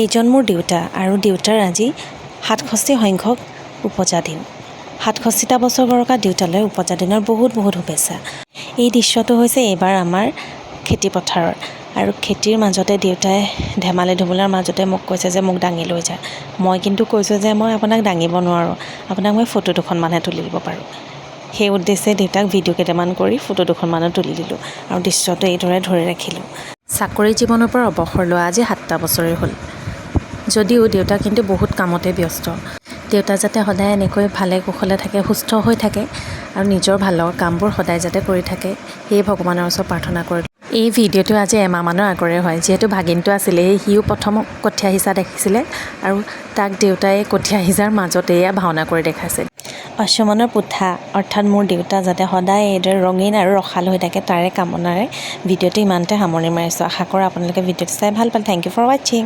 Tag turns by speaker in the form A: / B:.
A: এইজন মোৰ দেউতা আৰু দেউতাৰ আজি 67 সংখ্যক উপজা দিন। 67টা বছৰ বয়সত দেউতালৈ উপজা দিনৰ বহুত শুভেচ্ছা। এই দৃশ্যটো হৈছে এইবাৰ আমাৰ খেতি পথাৰৰ আৰু খেতিৰ মাজতে দেউতাই ধেমালি ধুমুলাৰ মাজতে মোক কৈছে যে মোক দাঙি লৈ যায়। মই কিন্তু কৈছোঁ যে মই আপোনাক দাঙিব নোৱাৰোঁ, আপোনাক মই ফটো দুখনমানহে তুলি দিব পাৰোঁ। সেই উদ্দেশ্যে দেউতাক ভিডিঅ' কেইটামান কৰি ফটো দুখনমানো তুলি দিলোঁ আৰু দৃশ্যটো এইদৰে ধৰি ৰাখিলোঁ। চাকৰি জীৱনৰ পৰা অৱসৰ লোৱা আজি 7টা বছৰেই হ'ল। যদিও দেউতা কিন্তু বহুত কামতে ব্যস্ত। দেউতা যাতে সদায় এনেকৈ ভালে কুশলে থাকে, সুস্থ হৈ থাকে আৰু নিজৰ ভালৰ কামবোৰ সদায় যাতে কৰি থাকে, সেই ভগৱানৰ ওচৰত প্ৰাৰ্থনা কৰিলোঁ। এই ভিডিঅ'টো আজি এমাহমানৰ আগৰে হয়, যিহেতু ভাগিনটো আছিলে, সিও প্ৰথম কঠীয়া সিঁচা দেখিছিলে আৰু তাক দেউতাই কঠীয়া সিঁচাৰ মাজতে এয়া ভাওনা কৰি দেখাইছে। অশ্বমানৰ পুথা অৰ্থাৎ মোৰ দেউতা যাতে সদায় এইদৰে ৰঙীন আৰু ৰসাল হৈ থাকে, তাৰে কামনাৰে ভিডিঅ'টো ইমানতে সামৰণি মাৰিছোঁ। আশা কৰোঁ আপোনালোকে ভিডিঅ'টো চাই ভাল পালে। থেংক ইউ ফৰ ৱাচিং।